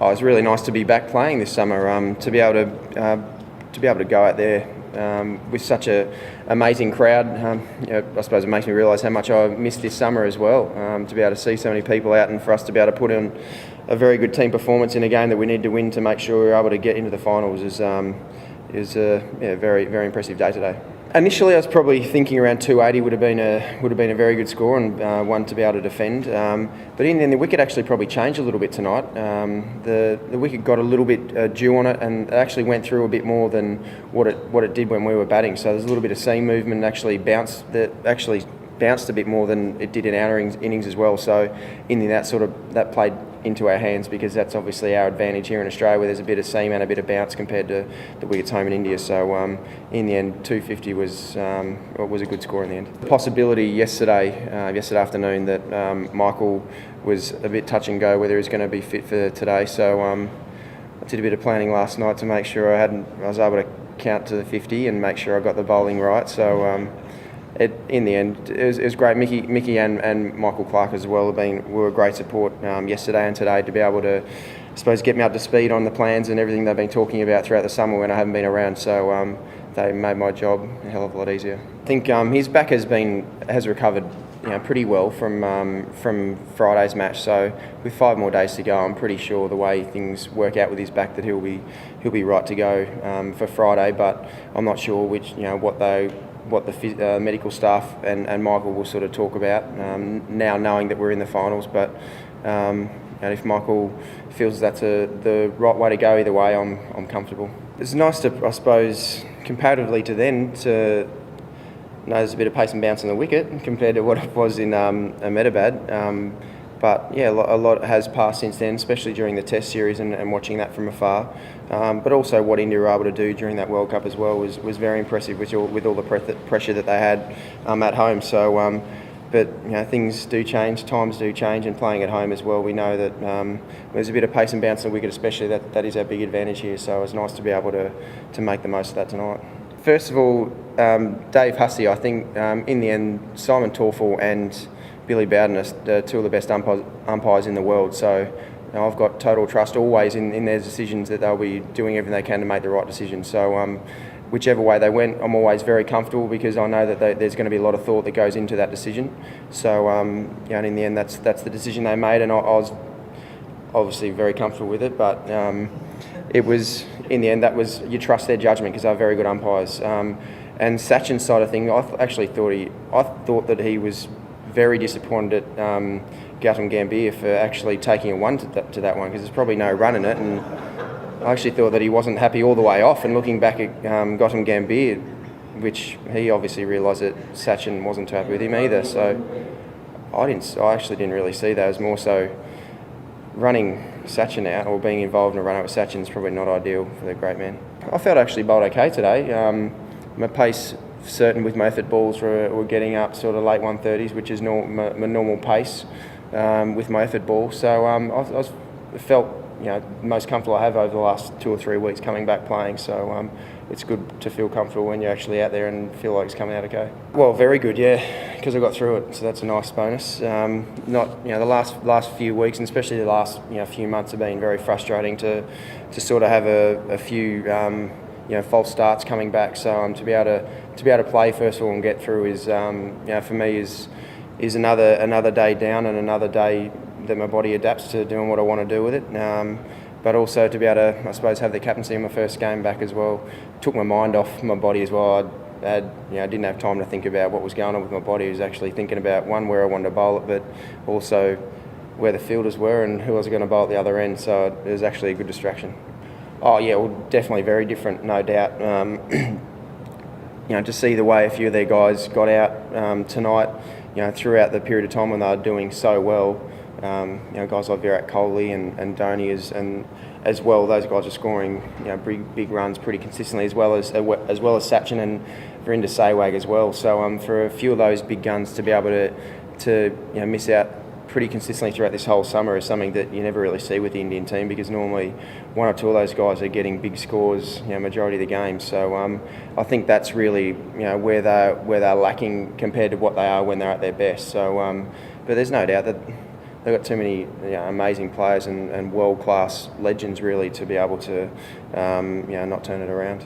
Oh, it's really nice to be back playing this summer. To be able to go out there with such a amazing crowd. I suppose it makes me realise how much I missed this summer as well. To be able to see so many people out and for us to be able to put in a very good team performance in a game that we need to win to make sure we're able to get into the finals is a very, very impressive day today. Initially, I was probably thinking around 280 would have been a very good score and one to be able to defend. But in the end, the wicket actually probably changed a little bit tonight. The wicket got a little bit dew on it, and it actually went through a bit more than what it did when we were batting. So there's a little bit of seam movement and actually bounced a bit more than it did in our innings as well. So in the end, that played into our hands because that's obviously our advantage here in Australia, where there's a bit of seam and a bit of bounce compared to the wickets home in India. So in the end, 250 was a good score in the end. The possibility yesterday afternoon that Michael was a bit touch and go whether he's going to be fit for today. So I did a bit of planning last night to make sure I was able to count to the 50 and make sure I got the bowling right. So in the end, it was great. Mickey and Michael Clark as well were a great support yesterday and today to be able to, I suppose, get me up to speed on the plans and everything they've been talking about throughout the summer when I haven't been around. So they made my job a hell of a lot easier. I think his back has recovered pretty well from Friday's match. So with 5 more days to go, I'm pretty sure the way things work out with his back that he'll be right to go for Friday. But I'm not sure what the medical staff and Michael will sort of talk about now, knowing that we're in the finals. But and if Michael feels that's the right way to go, either way, I'm comfortable. It's nice to, I suppose, comparatively to then, to know there's a bit of pace and bounce on the wicket compared to what it was in Ahmedabad. But yeah, a lot has passed since then, especially during the Test series and watching that from afar. But also what India were able to do during that World Cup as well was very impressive with all the pressure that they had at home. So, but things do change, times do change, and playing at home as well, we know that there's a bit of pace and bounce on the wicket, especially that is our big advantage here. So it was nice to be able to make the most of that tonight. First of all, Dave Hussey, I think in the end, Simon Torfel and Billy Bowden are two of the best umpires in the world. So I've got total trust always in their decisions that they'll be doing everything they can to make the right decision. So whichever way they went, I'm always very comfortable because I know that there's going to be a lot of thought that goes into that decision. So and in the end, that's the decision they made, and I was obviously very comfortable with it. But it was, in the end, you trust their judgment because they're very good umpires. And Sachin's side of thing, I thought that he was very disappointed at Gautam Gambhir for actually taking a 1 to that one, because there's probably no run in it, and I actually thought that he wasn't happy all the way off. And looking back at Gautam Gambhir, which he obviously realised that Sachin wasn't too happy with him either. So I actually didn't really see that. It was more so running Sachin out, or being involved in a run out with Sachin is probably not ideal for the great man. I felt I actually bowled okay today. My pace, certain with my effort balls, were getting up sort of late 130s, which is my normal pace with my effort ball. So I felt most comfortable I have over the last 2 or 3 weeks coming back playing. So it's good to feel comfortable when you're actually out there and feel like it's coming out okay. Well, very good, yeah, because I got through it, so that's a nice bonus. Not the last few weeks, and especially the last few months, have been very frustrating to sort of have a few false starts coming back. So to be able to play first of all and get through is for me is another day down and another day that my body adapts to doing what I want to do with it. But also to be able to, I suppose, have the captaincy in my first game back as well, took my mind off my body as well. I didn't have time to think about what was going on with my body. I was actually thinking about, one, where I wanted to bowl it, but also where the fielders were and who I was going to bowl at the other end. So it was actually a good distraction. Oh yeah, well, definitely very different, no doubt. To see the way a few of their guys got out tonight, throughout the period of time when they were doing so well. Guys like Virat Kohli and Dhoni and as well, those guys are scoring big runs pretty consistently, as well as Sachin and Virender Sehwag as well. So for a few of those big guns to be able to miss out pretty consistently throughout this whole summer is something that you never really see with the Indian team, because normally 1 or 2 of those guys are getting big scores majority of the games. So I think that's really where they're lacking compared to what they are when they're at their best. So but there's no doubt that they've got too many amazing players and world class legends really to be able to not turn it around.